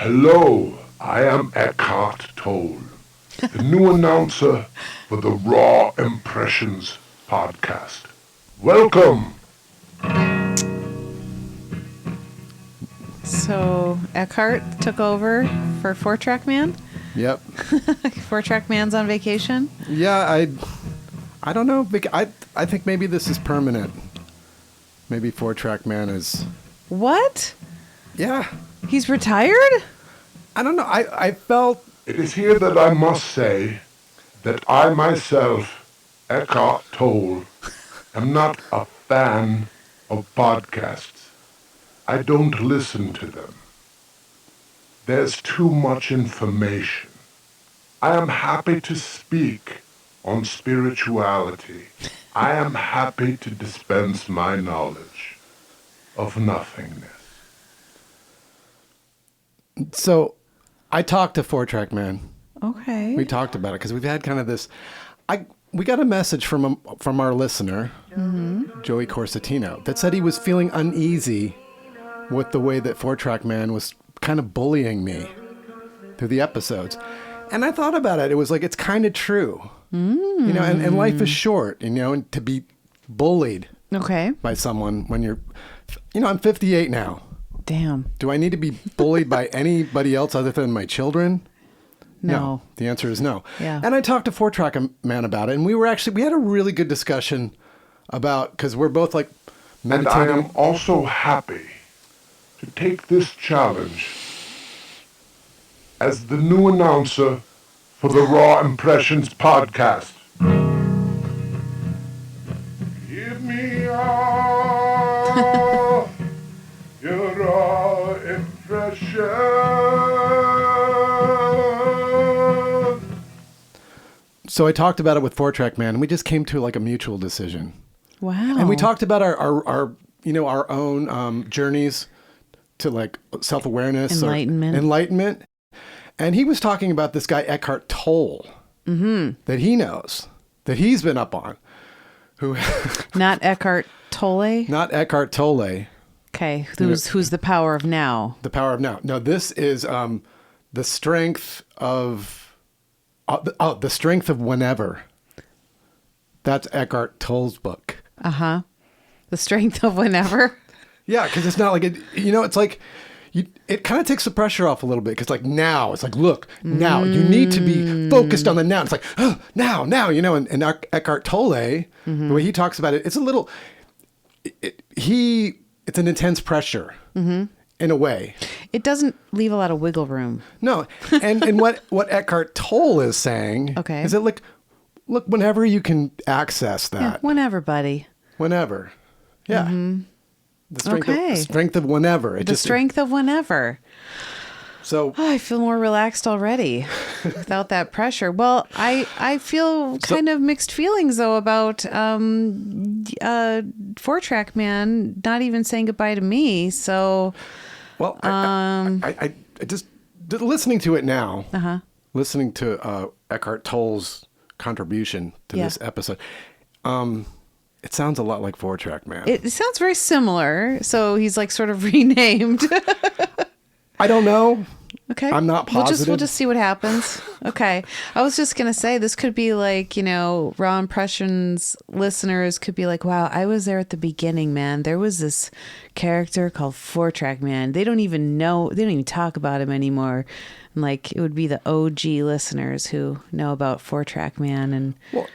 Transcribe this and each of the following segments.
Hello, I am Ekkheart Toll, the new announcer for the Raw Impressions podcast. Welcome! So Ekkheart took over for 4-Track Man? Yep. 4-Track Man's on vacation? Yeah, I don't know. I think maybe this is permanent. Maybe 4-Track Man is... What? Yeah. He's retired? I don't know. I felt... It is here that I must say that I myself, Ekkheart Toll, am not a fan of podcasts. I don't listen to them. There's too much information. I am happy to speak on spirituality. I am happy to dispense my knowledge of nothingness. So, I talked to 4-Track Man. Okay. We talked about it because we've had kind of this... We got a message from our listener, Joey Corsatino, that said he was feeling uneasy with the way that 4-Track Man was kind of bullying me through the episodes. And I thought about it. It was like, it's kind of true. You know, and life is short, you know, and to be bullied by someone when you're... You know, I'm 58 now. Damn. Do I need to be bullied by anybody else other than my children? No. The answer is no. Yeah. And I talked to 4-Track Man about it, and we had a really good discussion about, because we're both like And meditating. I am also happy to take this challenge as the new announcer for the Raw Impressions podcast. Give me all your raw impressions. So I talked about it with 4-Track Man, and we just came to like a mutual decision. Wow. And we talked about our you know, our own journeys to like self-awareness. Enlightenment. And he was talking about this guy, Ekkheart Toll, that he knows, that he's been up on. Who? Not Ekkheart Tolle? Not Ekkheart Tolle. Okay. Who's the power of now? The power of now. No, this is the strength of... the strength of whenever. That's Ekkheart Toll's book. Uh-huh. The strength of whenever? Yeah, because it's not like... it's like... It kind of takes the pressure off a little bit because like now, it's like, look, now you need to be focused on the now. It's like, oh, now, you know, and Ekkheart Tolle, the way he talks about it, it's a little, it's an intense pressure in a way. It doesn't leave a lot of wiggle room. No. And what Ekkheart Tolle is saying is that look, whenever you can access that. Yeah, whenever, buddy. Whenever. Yeah. The strength of whenever. Strength of whenever. So I feel more relaxed already without that pressure. Well, I feel kind of mixed feelings though about 4-Track Man not even saying goodbye to me. So well, I just listening to it now. Listening to Ekkheart Toll's contribution to this episode. It sounds a lot like 4-Track Man. It sounds very similar. So he's like sort of renamed. I don't know. Okay. I'm not positive. We'll just see what happens. Okay. I was just going to say this could be like, you know, Raw Impressions listeners could be like, wow, I was there at the beginning, man. There was this character called 4-Track Man. They don't even talk about him anymore. And like it would be the OG listeners who know about 4-Track Man and well,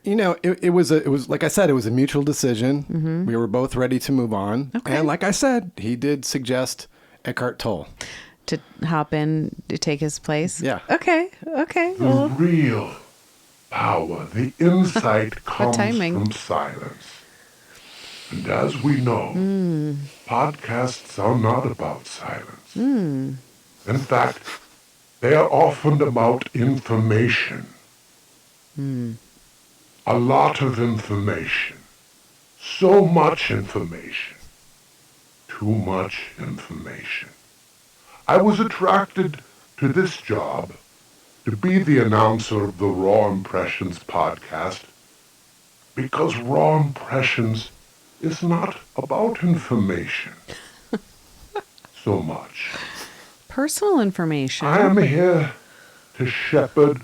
you know, it was like I said, it was a mutual decision. We were both ready to move on. Okay. And like I said, he did suggest Ekkheart Toll to hop in to take his place. Yeah. Okay. The real power, the insight comes from silence. And as we know, podcasts are not about silence. In fact, they are often about information. A lot of information. So much information. Too much information. I was attracted to this job to be the announcer of the Raw Impressions podcast because Raw Impressions is not about information so much. personal information. I am here to shepherd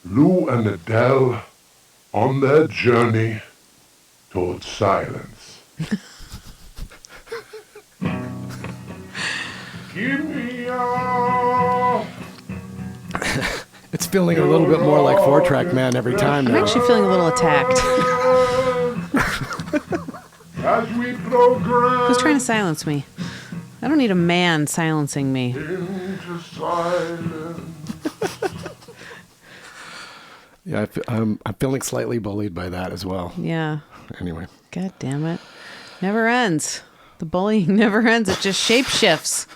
Lou and Adele on their journey towards silence. Give me your... It's feeling a little bit more like 4-Track Man every time I'm now. actually feeling a little attacked. As we progress Who's trying to silence me? I don't need a man silencing me. into silence. Yeah, I'm feeling slightly bullied by that as well. Yeah. Anyway. God damn it. Never ends. The bullying never ends. It just shape shifts.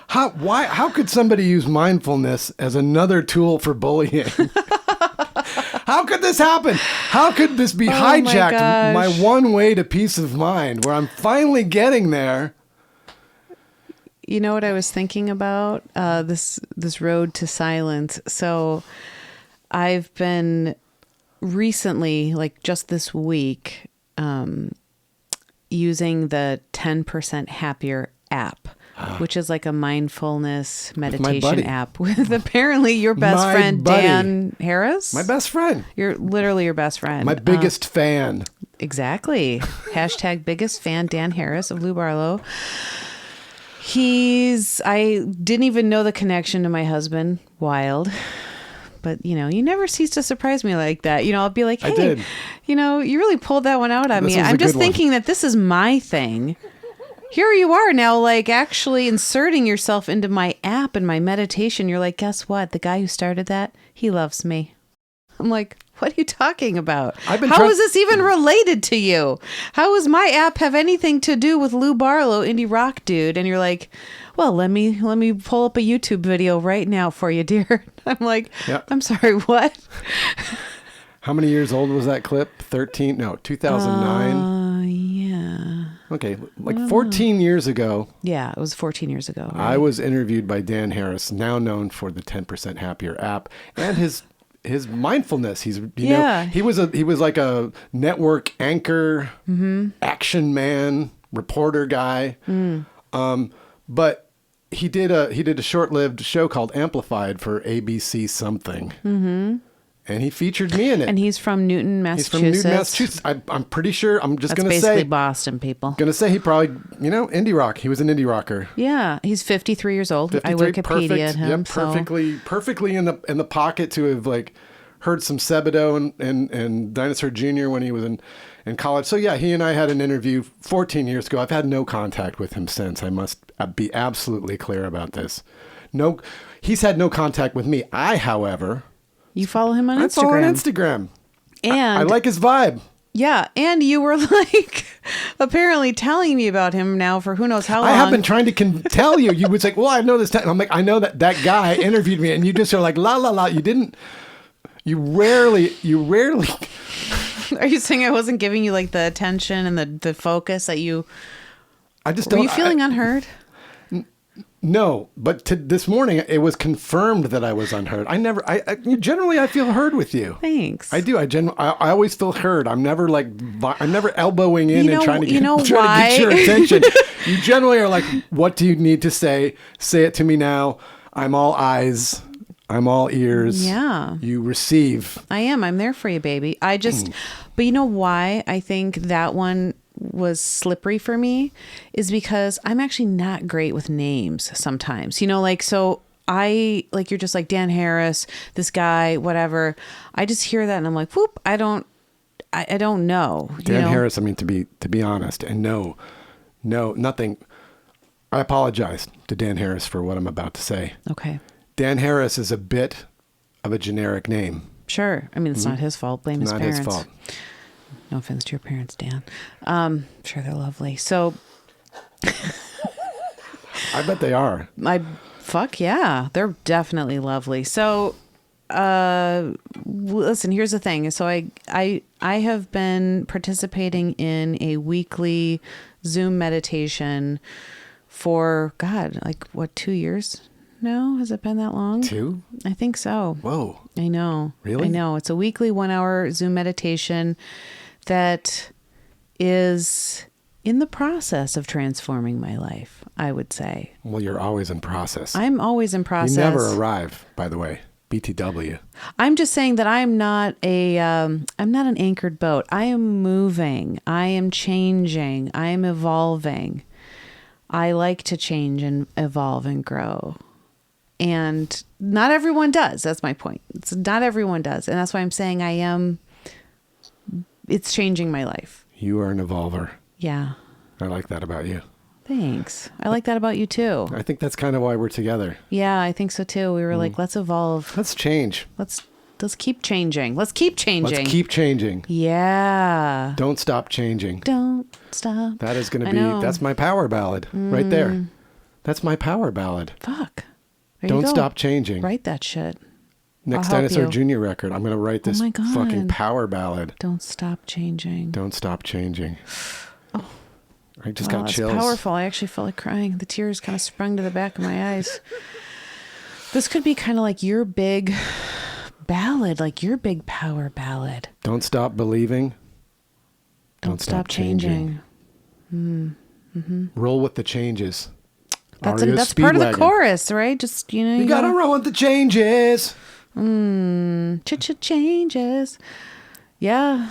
How could somebody use mindfulness as another tool for bullying? How could this happen? How could this be hijacked? My one way to peace of mind, where I'm finally getting there. You know what I was thinking about? This road to silence. So I've been recently, like just this week, using the 10% Happier app, which is like a mindfulness meditation app with apparently your best friend, Dan Harris. My best friend. You're literally your best friend. My biggest fan. Exactly. Hashtag biggest fan, Dan Harris of Lou Barlow. I didn't even know the connection to my husband. Wild. But, you never cease to surprise me like that. I'll be like, hey, I did. You really pulled that one out on This me. was a I'm just good one. thinking that this is my thing. Here you are now, like actually inserting yourself into my app and my meditation. You're like, guess what? The guy who started that, he loves me. I'm like, what are you talking about? How is this even related to you? How does my app have anything to do with Lou Barlow, indie rock dude? And you're like, well, let me pull up a YouTube video right now for you, dear. I'm like, Yep. I'm sorry, what? How many years old was that clip? 13? No, 2009? Yeah. Okay, like 14 years ago. Yeah, it was 14 years ago. Right? I was interviewed by Dan Harris, now known for the 10% Happier app, and his mindfulness. He was like a network anchor, action man, reporter guy. But he did a short-lived show called Amplified for ABC something. And he featured me in it. And he's from Newton, Massachusetts. He's from Newton, Massachusetts. I'm pretty sure. I'm just going to say. That's basically Boston, people. Going to say he probably, indie rock. He was an indie rocker. Yeah, he's 53 years old. 53, I Wikipedia'd him. Yep, perfectly in the pocket to have like heard some Sebadoh and Dinosaur Jr. when he was in college. So yeah, he and I had an interview 14 years ago. I've had no contact with him since. I must be absolutely clear about this. No, he's had no contact with me. however. You follow him on Instagram. I follow on Instagram. And I like his vibe. Yeah, and you were like apparently telling me about him now for who knows how long. I have been trying to tell you. You would say, well, I know this. I'm like, I know that guy interviewed me. And you just are like, la, la, la. You rarely. Are you saying I wasn't giving you like the attention and the focus that you... I just Were don't... you feeling unheard? No, but this morning it was confirmed that I was unheard. Generally I feel heard with you. Thanks. I do. I always feel heard. I'm never elbowing in and trying to get your attention. You generally are like, what do you need to say? Say it to me now. I'm all eyes. I'm all ears. Yeah. You receive. I am. I'm there for you, baby. But you know why I think that one was slippery for me is because I'm actually not great with names sometimes, so I you're just like Dan Harris, this guy, whatever. I just hear that and I'm like, whoop, I don't know. Dan Harris, I mean, to be honest, and no, nothing. I apologize to Dan Harris for what I'm about to say. Okay. Dan Harris is a bit of a generic name. Sure. I mean, it's not his fault. Blame his parents. Not his fault. No offense to your parents, Dan. Sure, they're lovely. So I bet they are. Fuck yeah. They're definitely lovely. So listen, here's the thing. So I have been participating in a weekly Zoom meditation for 2 years now? Has it been that long? 2? I think so. Whoa. I know. Really? I know. It's a weekly 1 hour Zoom meditation that is in the process of transforming my life, I would say. Well, you're always in process. I'm always in process. You never arrive, by the way. BTW. I'm just saying that I'm not an anchored boat. I am moving. I am changing. I am evolving. I like to change and evolve and grow. And not everyone does. That's my point. Not everyone does. And that's why I'm saying it's changing my life. You are an evolver. Yeah. I like that about you. Thanks. I like that about you too. I think that's kind of why we're together. Yeah, I think so too. We were like, let's evolve. Let's change. Let's keep changing. Let's keep changing. Let's keep changing. Yeah. Don't stop changing. Don't stop. That is going to be, that's my power ballad right there. That's my power ballad. Fuck. There you Don't go. stop changing. Write that shit. Next I'll help Dinosaur you. Jr. record, I'm going to write this my God. fucking power ballad. Don't stop changing. Don't stop changing. Oh. I just Wow, got it's chills. powerful. I actually felt like crying. The tears kind of sprung to the back of my eyes. This could be kind of like your big ballad, like your big power ballad. Don't stop believing. Don't stop changing. Roll with the changes. That's Aria's that's part of the Speedwagon. chorus, right? Just, You gotta roll with the changes. changes. Yeah.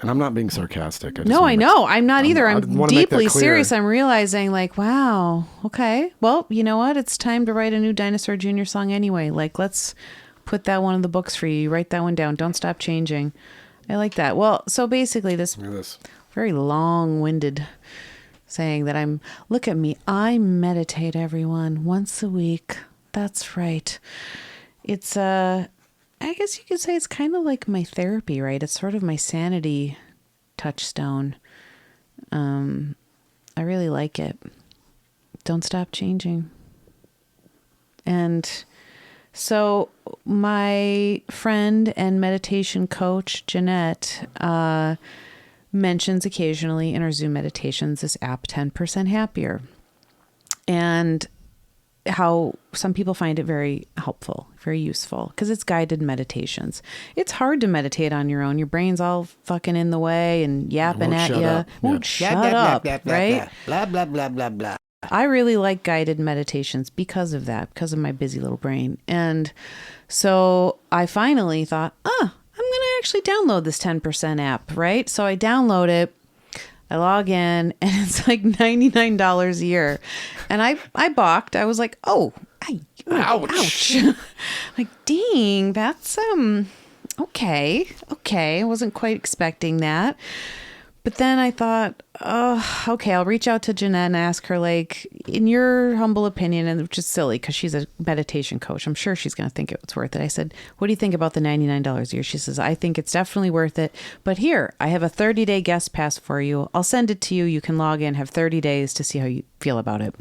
And I'm not being sarcastic. No, I know. I'm not either. I I'm wanna make that deeply clear. serious. I'm realizing like, wow, okay. Well, you know what? It's time to write a new Dinosaur Jr. song anyway. Like, let's put that one in the books for you. You write that one down. Don't stop changing. I like that. Well, so basically this Look at this. very long-winded saying that look at me. I meditate, everyone, once a week. That's right. It's, I guess you could say it's kind of like my therapy, right? It's sort of my sanity touchstone. I really like it. Don't stop changing. And so my friend and meditation coach, Jeanette, mentions occasionally in our Zoom meditations this app 10% Happier, and how some people find it very helpful, very useful, because it's guided meditations. It's hard to meditate on your own. Your brain's all fucking in the way and yapping at you. Won't shut up, right? Blah, blah, blah, blah, blah. I really like guided meditations because of that, because of my busy little brain. And so I finally thought, I'm going to actually download this 10% app, right? So I download it, I log in, and it's like $99 a year. And I balked. I was like, ouch. Like, dang, that's, okay. I wasn't quite expecting that. But then I thought, okay, I'll reach out to Jeanette and ask her, like, in your humble opinion, and which is silly because she's a meditation coach. I'm sure she's going to think it's worth it. I said, what do you think about the $99 a year? She says, I think it's definitely worth it. But here, I have a 30-day guest pass for you. I'll send it to you. You can log in, have 30 days to see how you feel about it.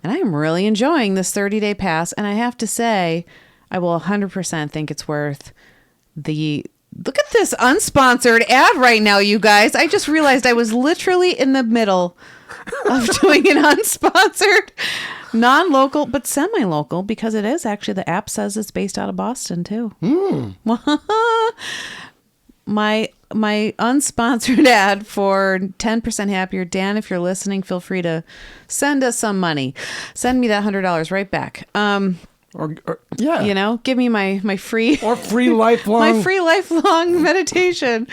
And I am really enjoying this 30-day pass. And I have to say, I will 100% think it's worth the... Look at this unsponsored ad right now, you guys. I just realized I was literally in the middle of doing an unsponsored, non-local, but semi-local, because it is actually, the app says it's based out of Boston too. My unsponsored ad for 10% Happier. Dan, if you're listening, feel free to send us some money. Send me that $100 right back. Or yeah, You know, give me my free or free lifelong my free lifelong meditation.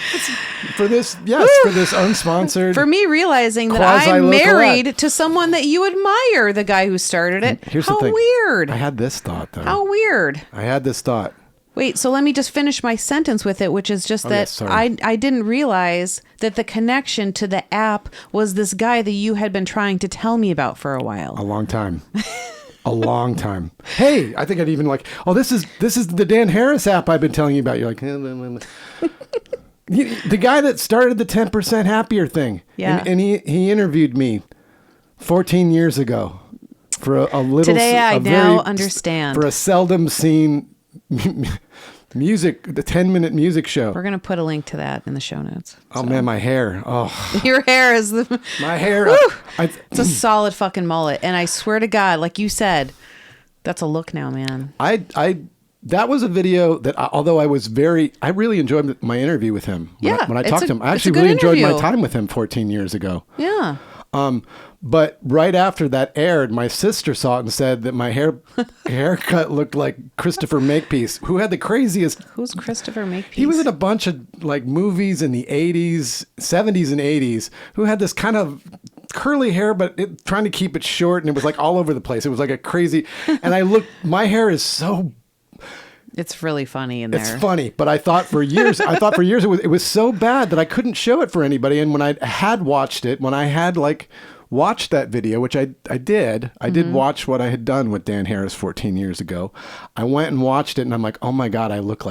for this. Yes, for this unsponsored. For me, realizing that I'm Quasi-local married ad. to someone that you admire, the guy who started it. Here's How the thing. weird. I had this thought though. How weird. I had this thought. Wait, so let me just finish my sentence with it, which is just that yes, sorry. I didn't realize that the connection to the app was this guy that you had been trying to tell me about for a while. A long time. A long time. Hey, I think I'd even like, this is the Dan Harris app I've been telling you about. You're like, the guy that started the 10% Happier thing. Yeah. And he interviewed me 14 years ago for a little. Today I a now very- understand. For a seldom seen music, the 10-minute music show. We're going to put a link to that in the show notes. Oh man, my hair. Oh, Your hair is the... my hair. It's a solid fucking mullet. And I swear to God, like you said, that's a look now, man. I that was a video that, although I really enjoyed my interview with him. When I talked to him, I actually really enjoyed my time with him 14 years ago. Yeah. But right after that aired, my sister saw it and said that my haircut looked like Christopher Makepeace, who had the craziest. Who's Christopher Makepeace? He was in a bunch of like movies in the 80s, 70s and 80s, who had this kind of curly hair, but trying to keep it short. And it was like all over the place. It was like a crazy, and my hair is so. It's really funny in there. It's funny, but I thought for years it was so bad that I couldn't show it for anybody. And when I had watched it, when I had like watched that video, which I did watch what I had done with Dan Harris 14 years ago. I went and watched it and I'm like, oh my God, I look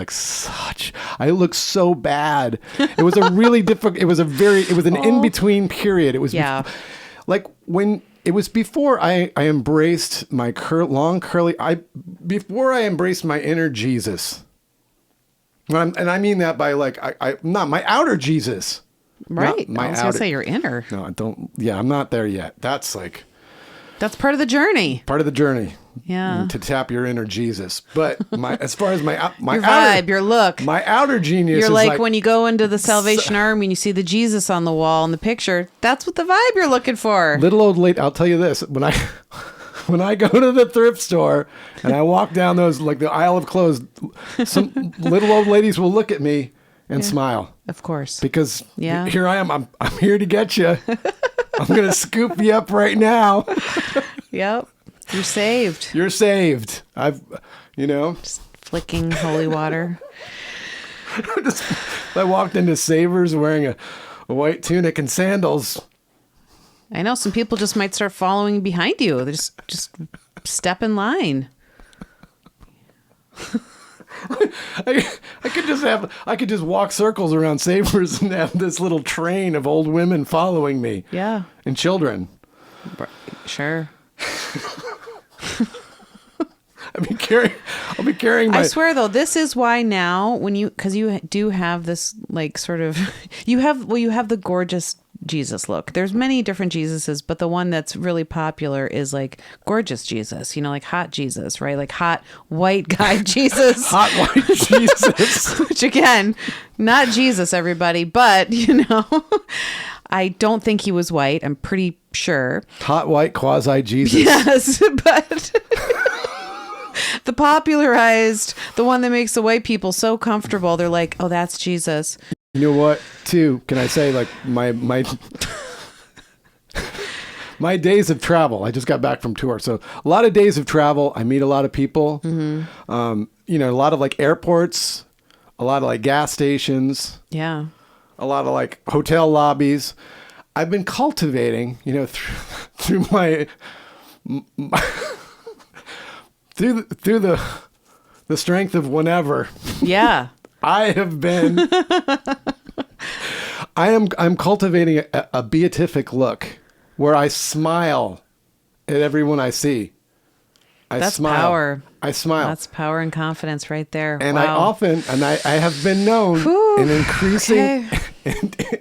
so bad. It was a really difficult, it was an in-between period. It was like when it was before I embraced my before I embraced my inner Jesus. And I mean that by like, not my outer Jesus. Right. I was going to say your inner. No, I don't. Yeah, I'm not there yet. That's part of the journey. Part of the journey. Yeah. To tap your inner Jesus. But as far as my your vibe, your look, my outer genius. You're like when you go into the Salvation Army and you see the Jesus on the wall in the picture. That's what the vibe you're looking for. Little old lady. I'll tell you this. When I go to the thrift store and I walk down those like the aisle of clothes, some little old ladies will look at me and smile. Of course. Because here I am. I'm here to get you. I'm going to scoop you up right now. Yep. You're saved. You're saved. Just flicking holy water. I walked into Savers wearing a white tunic and sandals. I know some people just might start following behind you. They just step in line. I could just walk circles around Savers and have this little train of old women following me. Yeah. And children. Sure. I'll be carrying my. I swear though, this is why now because you do have this like sort of, you have the gorgeous Jesus look. There's many different Jesuses, but the one that's really popular is like gorgeous Jesus, like hot Jesus, right? Like hot white guy Jesus. Hot white Jesus. Which again, not Jesus, everybody, but I don't think he was white. I'm pretty sure. Hot white quasi Jesus. Yes, but the popularized, the one that makes the white people so comfortable, they're like, oh, that's Jesus. You know what, too? Can I say, like, my my days of travel. I just got back from tour. So a lot of days of travel. I meet a lot of people. Mm-hmm. A lot of, like, airports, a lot of, like, gas stations. Yeah. A lot of, like, hotel lobbies. I've been cultivating, through my through the strength of whenever. Yeah. I'm cultivating a beatific look where I smile at everyone I see. That's power. I smile. That's power and confidence right there. And wow. I have been known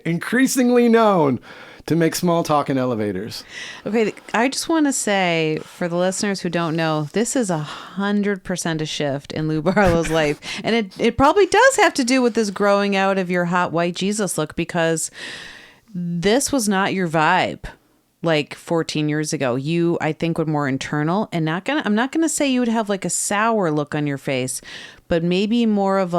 increasingly known to make small talk in elevators. Okay, I just want to say, for the listeners who don't know, this is 100% a shift in Lou Barlow's life. And it probably does have to do with this growing out of your hot white Jesus look, because this was not your vibe like 14 years ago. You, I think, were more internal and I'm not gonna say you would have like a sour look on your face, but maybe more of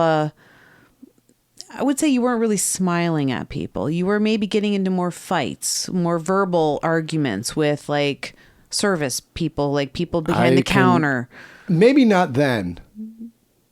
I would say you weren't really smiling at people. You were maybe getting into more fights, more verbal arguments with like service people, like people behind the counter. Maybe not then.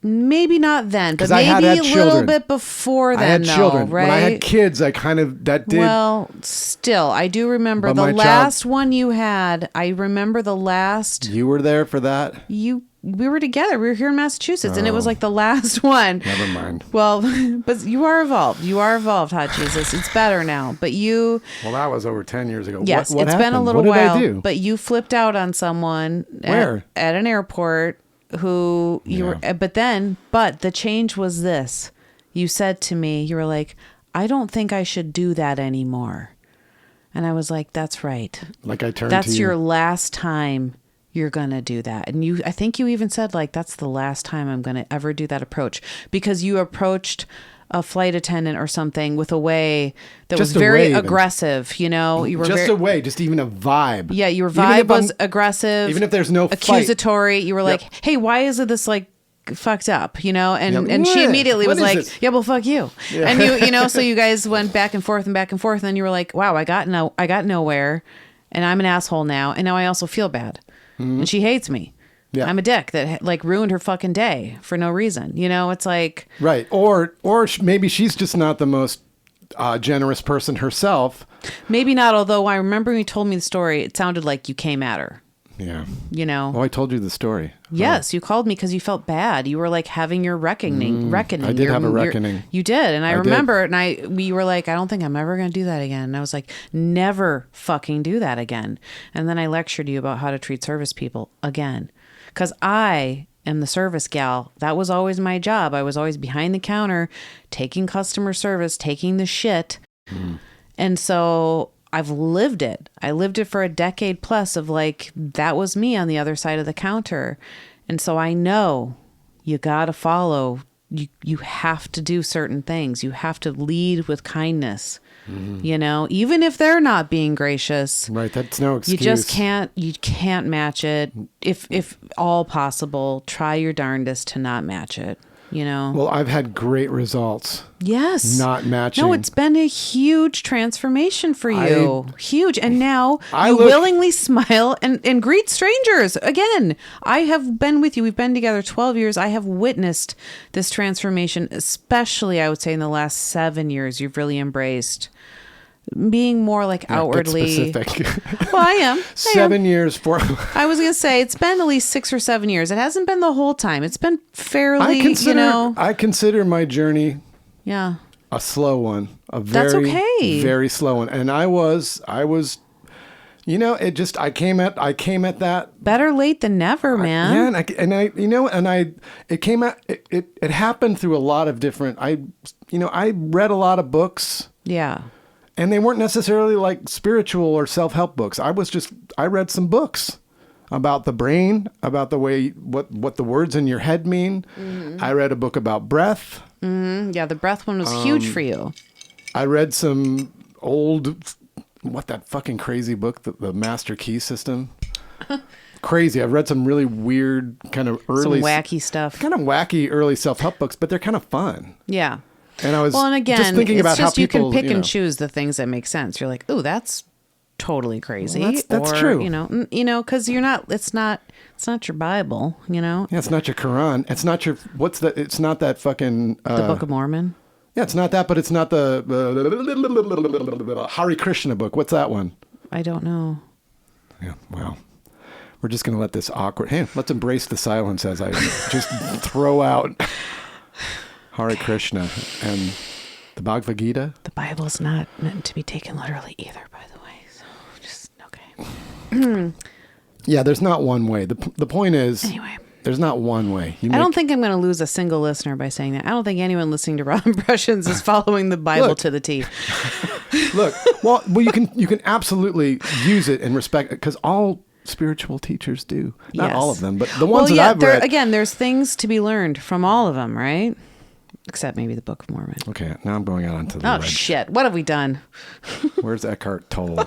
But maybe I had a little children. bit before then. I had children. Right? When I had kids, that did. Well, still, I do remember the last one you had. I remember the last. You were there for that? We were together. We were here in Massachusetts, and it was like the last one. Never mind. Well, but you are evolved. You are evolved, Hot Jesus. It's better now. But you... Well, that was over 10 years ago. Yes, what it's happened? been a little what while. Did I do? But you flipped out on someone... Where? At an airport who you were... But the change was this. You said to me, you were like, I don't think I should do that anymore. And I was like, that's right. Like I turned to you. That's your last time you're going to do that. And I think you even said like, that's the last time I'm going to ever do that approach, because you approached a flight attendant or something with a way that was very aggressive. You know, you were just a way, just even a vibe. Yeah. Your vibe was aggressive. Even if there's no accusatory, fight. You were like, hey, why is it this like fucked up, you know? And she immediately was like, yeah, well, fuck you. Yeah. And you know, so you guys went back and forth, and then you were like, wow, I got nowhere, and I'm an asshole now, and now I also feel bad. And she hates me. Yeah. I'm a dick that like ruined her fucking day for no reason. You know, it's like, right. Or maybe she's just not the most generous person herself. Maybe not. Although I remember when you told me the story, it sounded like you came at her. Yeah. You know. Oh, I told you the story. Yes, you called me because you felt bad. You were like having your reckoning. I did have a reckoning. You did, and I remember it. And we were like, I don't think I'm ever going to do that again. And I was like, never fucking do that again. And then I lectured you about how to treat service people again, because I am the service gal. That was always my job. I was always behind the counter, taking customer service, taking the shit, and so I've lived it. I lived it for a decade plus of like, that was me on the other side of the counter. And so I know you got to follow, you have to do certain things. You have to lead with kindness, you know, even if they're not being gracious. Right. That's no excuse. You can't match it. If all possible, try your darndest to not match it. You know. Well, I've had great results. Yes. Not matching. No, it's been a huge transformation for you. Huge. And now you willingly smile and greet strangers. Again, I have been with you. We've been together 12 years. I have witnessed this transformation, especially, I would say, in the last 7 years. You've really embraced being more like outwardly specific. Well, I am 7 years for I was gonna say it's been at least 6 or 7 years. It hasn't been the whole time. It's been fairly, I consider my journey a slow one, that's okay, very slow one. And I was you know, I came at that better late than never, man. It happened through a lot of different, I read a lot of books. Yeah. And they weren't necessarily like spiritual or self-help books. I read some books about the brain, about the way, what the words in your head mean. Mm-hmm. I read a book about breath. Mm-hmm. Yeah, the breath one was huge for you. I read some that fucking crazy book, the Master Key System. Crazy. I've read some really weird kind of early... Some wacky stuff. Kind of wacky early self-help books, but they're kind of fun. Yeah. And I was just thinking about how people... You can pick and choose the things that make sense. You're like, oh, that's totally crazy. Well, that's true. You know, because you're not... It's not your Bible, you know? Yeah, it's not your Quran. It's not your... It's not that fucking... the Book of Mormon? Yeah, it's not that, but it's not the Hare Krishna book. What's that one? I don't know. Yeah, well... We're just going to let this awkward... Hey, let's embrace the silence as I just throw out Hare Krishna and the Bhagavad Gita. The Bible's not meant to be taken literally either, by the way. So just, okay. Yeah, there's not one way. The point is... Anyway. There's not one way. I don't think I'm going to lose a single listener by saying that. I don't think anyone listening to Raw Impressions is following the Bible to the T. Look, well, you can absolutely use it and respect it, because all spiritual teachers do. Not all of them, but the ones that I've read. Again, there's things to be learned from all of them, right? Except maybe the Book of Mormon. Okay, now I'm going out onto the ledge. Shit. What have we done? Where's Ekkheart Toll?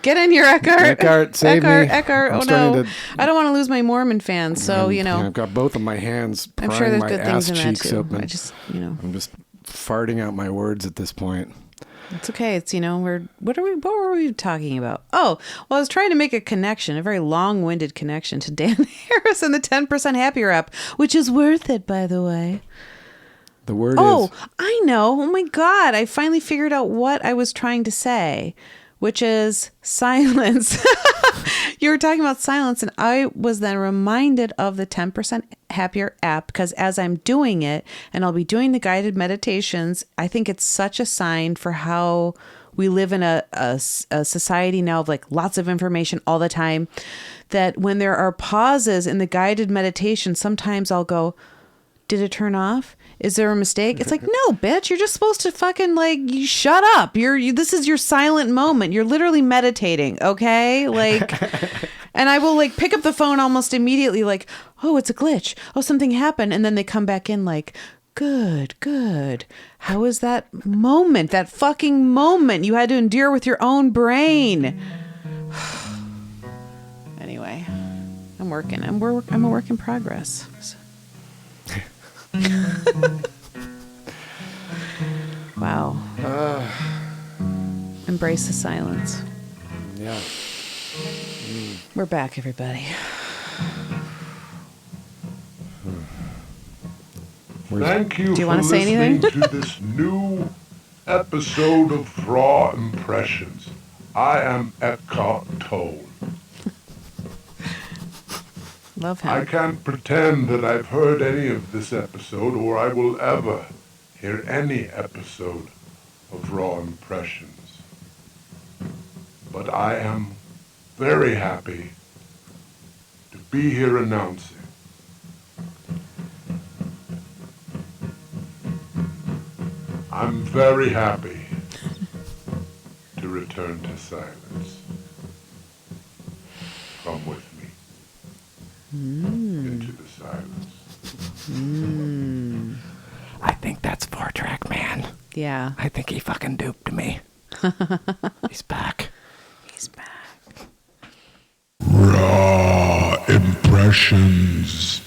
Get in here, Ekkheart. Ekkheart, save me. Ekkheart. Oh, no. I don't want to lose my Mormon fans, so, I've got both of my hands prying I'm sure there's my good ass things in cheeks that too. open. I'm just farting out my words at this point. It's okay. It's, what were we talking about? Oh, well, I was trying to make a connection, a very long-winded connection to Dan Harris and the 10% Happier app, which is worth it, by the way. The word is... Oh, I know. Oh, my God. I finally figured out what I was trying to say, which is silence. You were talking about silence, and I was then reminded of the 10% Happier app, because as I'm doing it, and I'll be doing the guided meditations, I think it's such a sign for how we live in a society now of like lots of information all the time, that when there are pauses in the guided meditation, sometimes I'll go, did it turn off? Is there a mistake? It's like, no, bitch, you're just supposed to fucking you shut up. This is your silent moment. You're literally meditating. Okay. And And I will like pick up the phone almost immediately, like, oh, it's a glitch. Oh, something happened. And then they come back in like, good, good. How was that moment? That fucking moment you had to endure with your own brain. Anyway, I'm working. I'm a work in progress. So. Wow. Embrace the silence. Yeah. We're back, everybody. Thank you Do you for wanna say listening anything? to this new episode of Raw Impressions. I am Ekkheart Toll. Love him. I can't pretend that I've heard any of this episode or I will ever hear any episode of Raw Impressions. But I am very happy to be here announcing I'm very happy to return to silence. Come with me into the silence. I think that's 4-track man. Yeah. I think he fucking duped me. He's back. He's back. Raw Impressions.